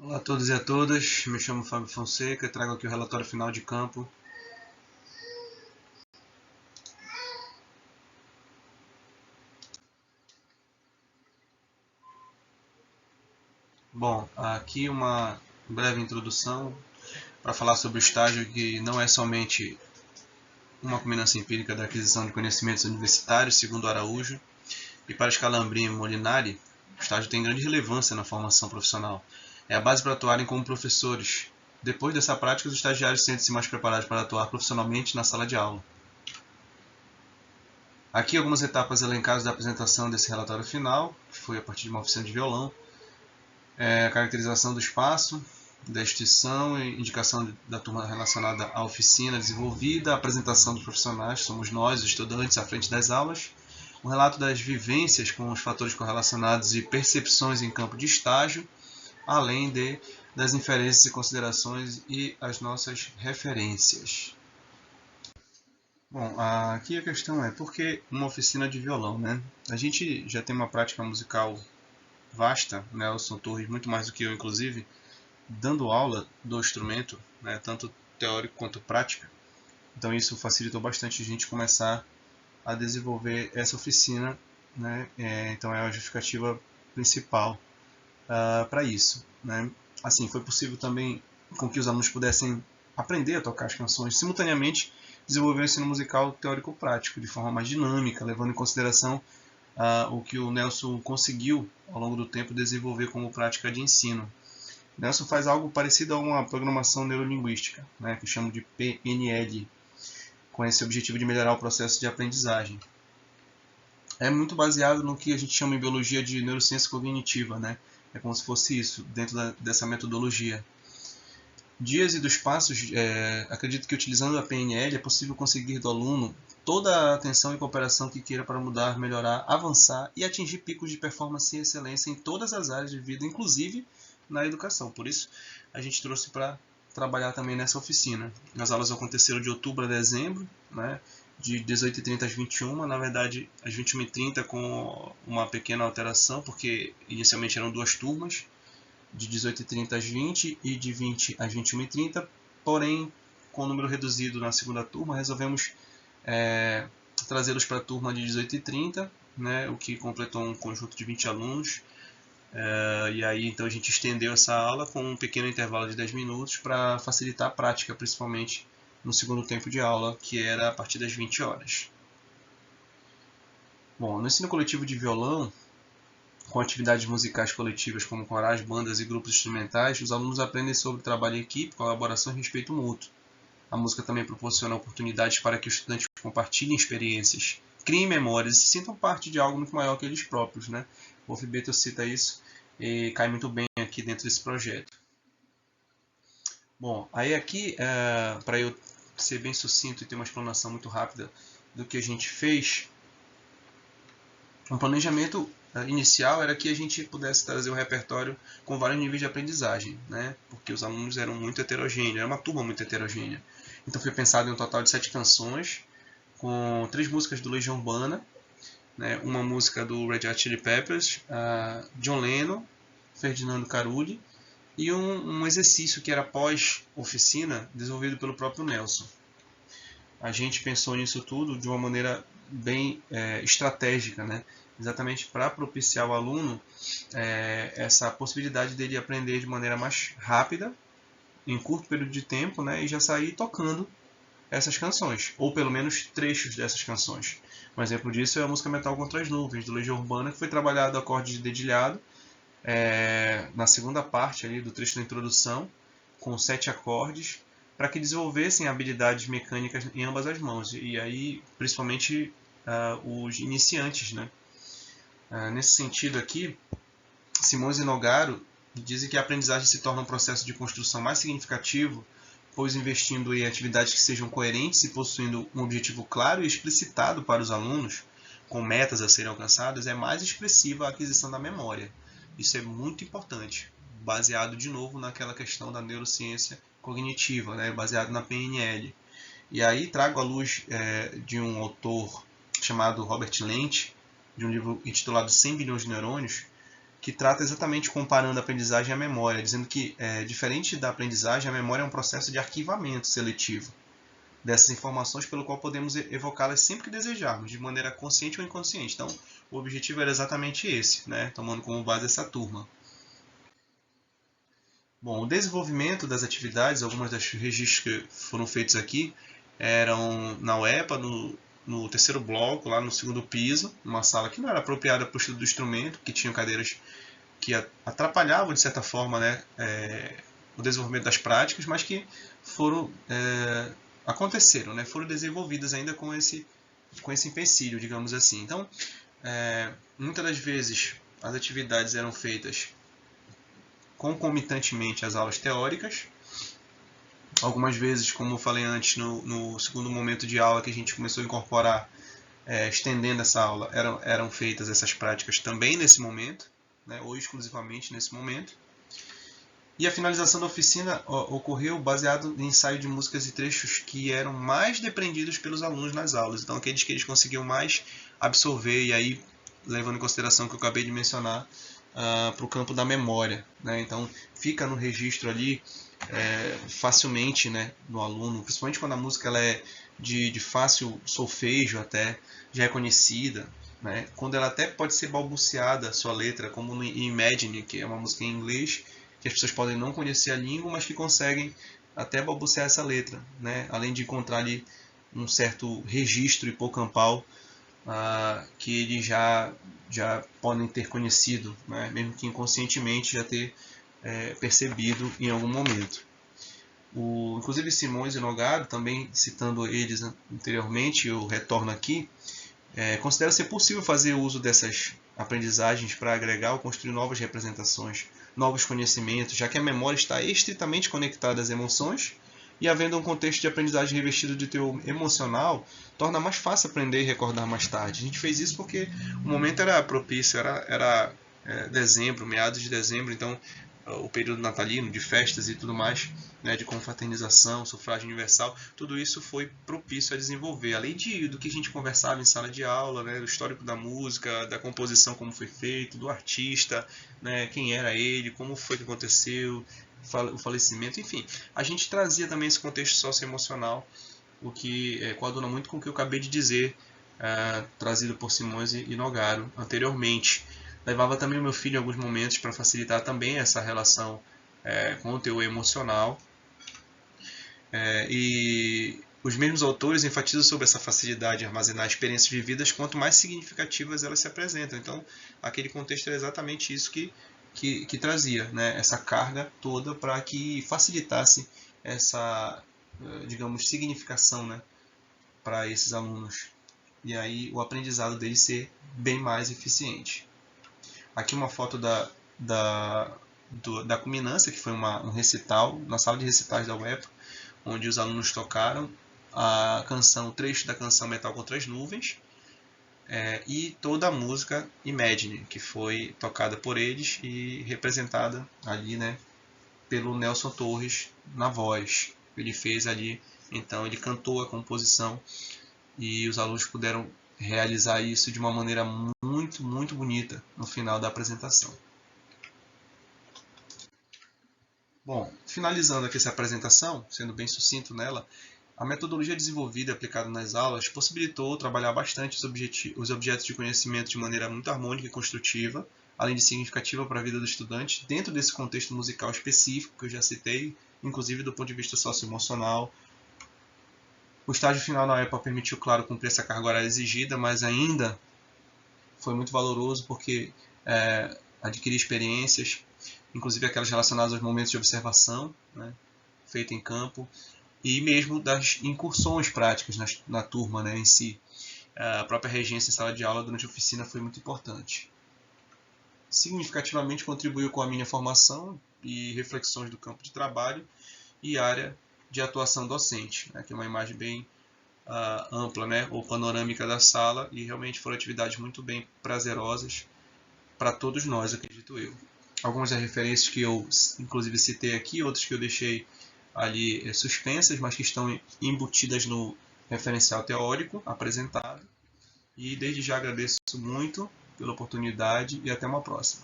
Olá a todos e a todas, me chamo Fábio Fonseca e trago aqui o relatório final de campo. Bom, aqui uma breve introdução para falar sobre o estágio, que não é somente uma combinação empírica da aquisição de conhecimentos universitários, segundo Araújo, e para Scalambrini e Molinari, o estágio tem grande relevância na formação profissional. É a base para atuarem como professores. Depois dessa prática, os estagiários sentem-se mais preparados para atuar profissionalmente na sala de aula. Aqui algumas etapas elencadas da apresentação desse relatório final, que foi a partir de uma oficina de violão, a caracterização do espaço, da instituição, indicação da turma relacionada à oficina desenvolvida, a apresentação dos profissionais, somos nós, os estudantes, à frente das aulas, um relato das vivências com os fatores correlacionados e percepções em campo de estágio, além das inferências e considerações e as nossas referências. Bom, aqui a questão é por que uma oficina de violão, né? A gente já tem uma prática musical vasta, né? Nelson Torres, muito mais do que eu, inclusive, dando aula do instrumento, né? Tanto teórico quanto prática. Então isso facilitou bastante a gente começar a desenvolver essa oficina, né? Então é a justificativa principal para isso, né? Assim, foi possível também com que os alunos pudessem aprender a tocar as canções simultaneamente, desenvolver o ensino musical teórico-prático de forma mais dinâmica, levando em consideração o que o Nelson conseguiu ao longo do tempo desenvolver como prática de ensino. Nelson faz algo parecido a uma programação neurolinguística, né, que chamo de PNL, com esse objetivo de melhorar o processo de aprendizagem. É muito baseado no que a gente chama em biologia de neurociência cognitiva, né? É como se fosse isso, dentro dessa metodologia. Dias e dos passos, acredito que utilizando a PNL é possível conseguir do aluno toda a atenção e cooperação que queira para mudar, melhorar, avançar e atingir picos de performance e excelência em todas as áreas de vida, inclusive na educação. Por isso, a gente trouxe para trabalhar também nessa oficina. As aulas aconteceram de outubro a dezembro, né, de 18h30 às 21h, na verdade às 21h30 com uma pequena alteração, porque inicialmente eram duas turmas, de 18h30 às 20 e de 20 às 21h30, porém, com o número reduzido na segunda turma, resolvemos trazê-los para a turma de 18h30, né, o que completou um conjunto de 20 alunos, e aí então a gente estendeu essa aula com um pequeno intervalo de 10 minutos para facilitar a prática, principalmente no segundo tempo de aula, que era a partir das 20 horas. Bom, no ensino coletivo de violão, com atividades musicais coletivas como corais, bandas e grupos instrumentais, os alunos aprendem sobre trabalho em equipe, colaboração e respeito mútuo. A música também proporciona oportunidades para que os estudantes compartilhem experiências, criem memórias e se sintam parte de algo muito maior que eles próprios, né? O Wolf Betel cita isso e cai muito bem aqui dentro desse projeto. Bom, aí aqui, para eu ser bem sucinto e ter uma explanação muito rápida do que a gente fez, um planejamento inicial era que a gente pudesse trazer um repertório com vários níveis de aprendizagem, né? Porque os alunos eram muito heterogêneos, era uma turma muito heterogênea. Então foi pensado em um total de 7 canções, com 3 músicas do Legião Urbana, né? Uma música do Red Hot Chili Peppers, John Lennon, Ferdinando Carulli, e um exercício que era pós-oficina, desenvolvido pelo próprio Nelson. A gente pensou nisso tudo de uma maneira bem estratégica, né? Exatamente para propiciar ao aluno essa possibilidade dele aprender de maneira mais rápida, em curto período de tempo, né? E já sair tocando essas canções, ou pelo menos trechos dessas canções. Um exemplo disso é a música Metal contra as Nuvens, do Legião Urbana, que foi trabalhado acorde de dedilhado na segunda parte ali do trecho da introdução, com 7 acordes, para que desenvolvessem habilidades mecânicas em ambas as mãos, e aí principalmente os iniciantes, né? Nesse sentido aqui, Simões e Nogaro dizem que a aprendizagem se torna um processo de construção mais significativo, pois investindo em atividades que sejam coerentes e possuindo um objetivo claro e explicitado para os alunos, com metas a serem alcançadas, é mais expressiva a aquisição da memória. Isso é muito importante, baseado de novo naquela questão da neurociência cognitiva, né, baseado na PNL. E aí trago à luz de um autor chamado Robert Lent, de um livro intitulado 100 bilhões de neurônios, que trata exatamente comparando a aprendizagem à memória, dizendo que, diferente da aprendizagem, a memória é um processo de arquivamento seletivo dessas informações, pelo qual podemos evocá-las sempre que desejarmos, de maneira consciente ou inconsciente. Então, o objetivo era exatamente esse, né? Tomando como base essa turma. Bom, o desenvolvimento das atividades, algumas das registros que foram feitos aqui, eram na UEPA, no terceiro bloco, lá no segundo piso, uma sala que não era apropriada para o estudo do instrumento, que tinha cadeiras que atrapalhavam, de certa forma, né, o desenvolvimento das práticas, mas que aconteceram, né, foram desenvolvidas ainda com esse empecilho, digamos assim. Então, muitas das vezes as atividades eram feitas concomitantemente às aulas teóricas. Algumas vezes, como eu falei antes, no segundo momento de aula que a gente começou a incorporar, estendendo essa aula, eram feitas essas práticas também nesse momento, né, ou exclusivamente nesse momento. E a finalização da oficina ocorreu baseado em ensaio de músicas e trechos que eram mais depreendidos pelos alunos nas aulas. Então, aqueles que eles conseguiam mais absorver, e aí, levando em consideração o que eu acabei de mencionar, para o campo da memória, né? Então, fica no registro ali facilmente, né, no aluno, principalmente quando a música ela é de fácil solfejo, até já é conhecida, né? Quando ela até pode ser balbuciada, sua letra, como no Imagine, que é uma música em inglês, que as pessoas podem não conhecer a língua, mas que conseguem até balbuciar essa letra, né? Além de encontrar ali um certo registro hipocampal que eles já podem ter conhecido, né? Mesmo que inconscientemente já ter percebido em algum momento. Inclusive Simões e Nogaro, também citando eles anteriormente, eu retorno aqui, considera ser possível fazer uso dessas aprendizagens para agregar ou construir novas representações, novos conhecimentos, já que a memória está estritamente conectada às emoções e, havendo um contexto de aprendizagem revestido de teor emocional, torna mais fácil aprender e recordar mais tarde. A gente fez isso porque o momento era propício, era dezembro, meados de dezembro, então o período natalino, de festas e tudo mais, né, de confraternização, sufrágio universal, tudo isso foi propício a desenvolver. Além do que a gente conversava em sala de aula, né, do histórico da música, da composição, como foi feito, do artista, né, quem era ele, como foi que aconteceu, o falecimento, enfim. A gente trazia também esse contexto socioemocional, o que coaduna muito com o que eu acabei de dizer, trazido por Simões e Nogaro anteriormente. Levava também o meu filho em alguns momentos para facilitar também essa relação com o teor emocional. E os mesmos autores enfatizam sobre essa facilidade de armazenar experiências vividas quanto mais significativas elas se apresentam. Então, aquele contexto era exatamente isso que trazia, né, essa carga toda para que facilitasse essa, digamos, significação, né, para esses alunos. E aí o aprendizado deles ser bem mais eficiente. Aqui uma foto da culminância, que foi um recital, na sala de recitais da UEPA, onde os alunos tocaram o trecho da canção Metal contra as Nuvens, e toda a música Imagine, que foi tocada por eles e representada ali, né, pelo Nelson Torres na voz. Ele fez ali, então ele cantou a composição e os alunos puderam realizar isso de uma maneira muito, muito bonita no final da apresentação. Bom, finalizando aqui essa apresentação, sendo bem sucinto nela, a metodologia desenvolvida e aplicada nas aulas possibilitou trabalhar bastante os objetos de conhecimento de maneira muito harmônica e construtiva, além de significativa para a vida do estudante, dentro desse contexto musical específico que eu já citei, inclusive do ponto de vista socioemocional. O estágio final na UEPA permitiu, claro, cumprir essa carga horária exigida, mas ainda foi muito valoroso porque adquiri experiências, inclusive aquelas relacionadas aos momentos de observação, né, feita em campo, e mesmo das incursões práticas na turma, né, em si. A própria regência em sala de aula durante a oficina foi muito importante. Significativamente contribuiu com a minha formação e reflexões do campo de trabalho e área de atuação docente, né, que é uma imagem bem ampla, né, ou panorâmica da sala, e realmente foram atividades muito bem prazerosas para todos nós, acredito eu. Algumas das referências que eu inclusive citei aqui, outras que eu deixei ali suspensas, mas que estão embutidas no referencial teórico apresentado. E desde já agradeço muito pela oportunidade e até uma próxima.